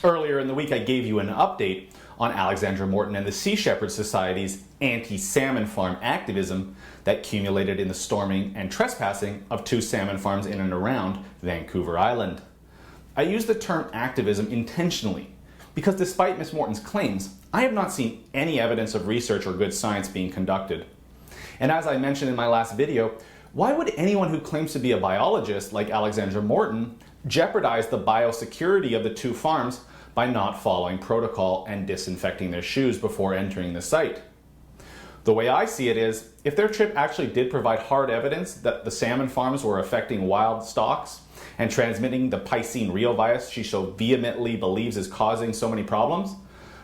Earlier in the week, I gave you an update on Alexandra Morton and the Sea Shepherd Society's anti-salmon farm activism that culminated in the storming and trespassing of 2 salmon farms in and around Vancouver Island. I use the term activism intentionally because despite Ms. Morton's claims, I have not seen any evidence of research or good science being conducted. And as I mentioned in my last video, why would anyone who claims to be a biologist like Alexandra Morton jeopardize the biosecurity of the 2 farms by not following protocol and disinfecting their shoes before entering the site? The way I see it is, if their trip actually did provide hard evidence that the salmon farms were affecting wild stocks and transmitting the Piscine reovirus she so vehemently believes is causing so many problems,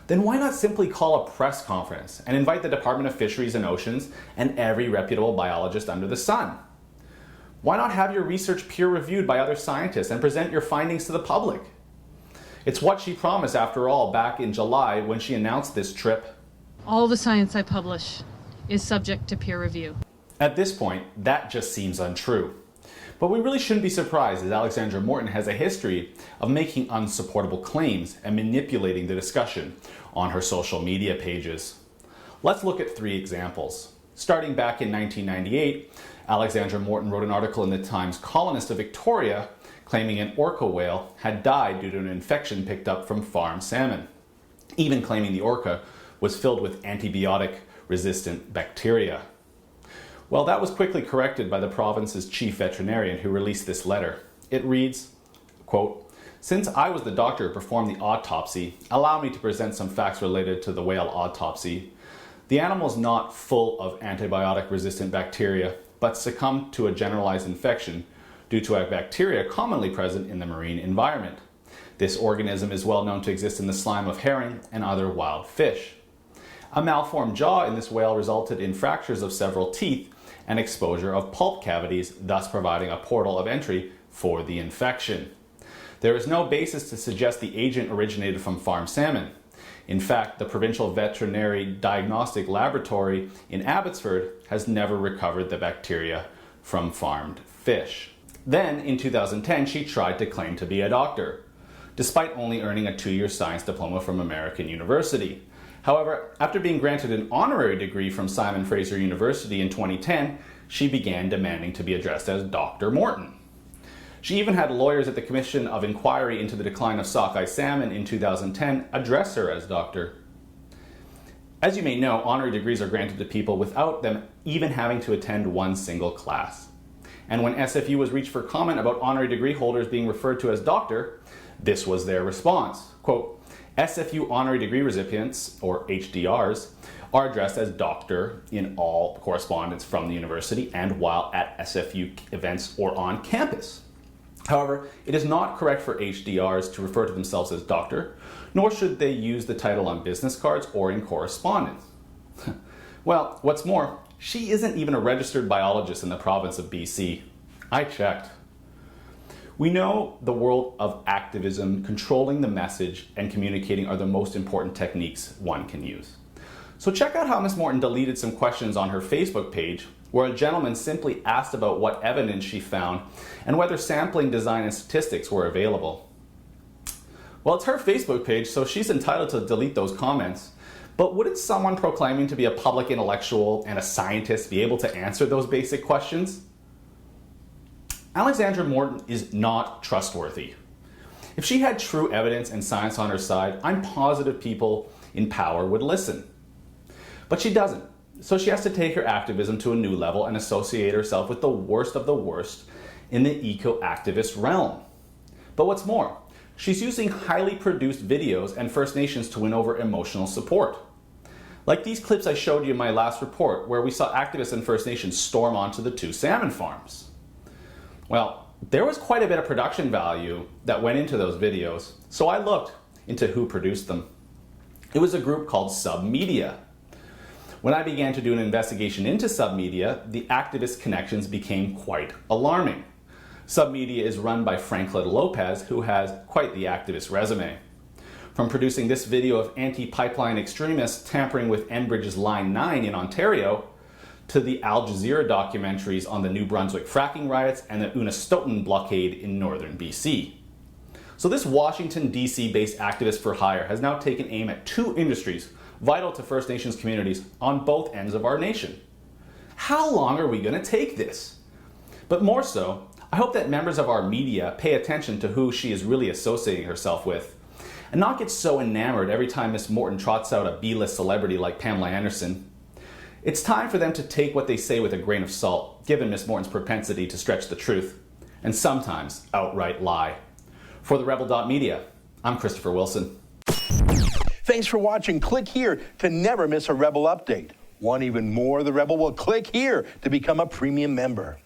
then why not simply call a press conference and invite the Department of Fisheries and Oceans and every reputable biologist under the sun? Why not have your research peer-reviewed by other scientists and present your findings to the public? It's what she promised, after all, back in July when she announced this trip. All the science I publish is subject to peer review. At this point, that just seems untrue. But we really shouldn't be surprised, as Alexandra Morton has a history of making unsupportable claims and manipulating the discussion on her social media pages. Let's look at 3 examples. Starting back in 1998, Alexandra Morton wrote an article in the Times Colonist of Victoria claiming an orca whale had died due to an infection picked up from farm salmon, even claiming the orca was filled with antibiotic-resistant bacteria. Well, that was quickly corrected by the province's chief veterinarian who released this letter. It reads, quote, "Since I was the doctor who performed the autopsy, allow me to present some facts related to the whale autopsy. The animal is not full of antibiotic-resistant bacteria, but succumbed to a generalized infection due to a bacteria commonly present in the marine environment. This organism is well known to exist in the slime of herring and other wild fish. A malformed jaw in this whale resulted in fractures of several teeth and exposure of pulp cavities, thus providing a portal of entry for the infection. There is no basis to suggest the agent originated from farm salmon. In fact, the Provincial Veterinary Diagnostic Laboratory in Abbotsford has never recovered the bacteria from farmed fish." Then, in 2010, she tried to claim to be a doctor, despite only earning a 2-year science diploma from American University. However, after being granted an honorary degree from Simon Fraser University in 2010, she began demanding to be addressed as Dr. Morton. She even had lawyers at the Commission of Inquiry into the Decline of Sockeye Salmon in 2010 address her as doctor. As you may know, honorary degrees are granted to people without them even having to attend one single class. And when SFU was reached for comment about honorary degree holders being referred to as doctor, this was their response. Quote, "SFU honorary degree recipients, or HDRs, are addressed as doctor in all correspondence from the university and while at SFU events or on campus. However, it is not correct for HDRs to refer to themselves as doctor, nor should they use the title on business cards or in correspondence." Well, what's more, she isn't even a registered biologist in the province of BC. I checked. We know the world of activism, controlling the message, and communicating are the most important techniques one can use. So check out how Ms. Morton deleted some questions on her Facebook page, where a gentleman simply asked about what evidence she found and whether sampling design and statistics were available. Well, it's her Facebook page, so she's entitled to delete those comments. But wouldn't someone proclaiming to be a public intellectual and a scientist be able to answer those basic questions? Alexandra Morton is not trustworthy. If she had true evidence and science on her side, I'm positive people in power would listen. But she doesn't, so she has to take her activism to a new level and associate herself with the worst of the worst in the eco-activist realm. But what's more, she's using highly produced videos and First Nations to win over emotional support. Like these clips I showed you in my last report, where we saw activists and First Nations storm onto the 2 salmon farms. Well, there was quite a bit of production value that went into those videos, so I looked into who produced them. It was a group called Submedia. When I began to do an investigation into Submedia, the activist connections became quite alarming. Submedia is run by Franklin Lopez, who has quite the activist resume. From producing this video of anti-pipeline extremists tampering with Enbridge's Line 9 in Ontario, to the Al Jazeera documentaries on the New Brunswick fracking riots and the Unistoten blockade in northern BC. So this Washington, D.C. based activist for hire has now taken aim at two industries vital to First Nations communities on both ends of our nation. How long are we going to take this? But more so, I hope that members of our media pay attention to who she is really associating herself with, and not get so enamored every time Miss Morton trots out a B-list celebrity like Pamela Anderson. It's time for them to take what they say with a grain of salt, given Miss Morton's propensity to stretch the truth, and sometimes outright lie. For the Rebel.media, I'm Christopher Wilson. Thanks for watching. Click here to never miss a Rebel update. Want even more of the Rebel? Well, click here to become a premium member.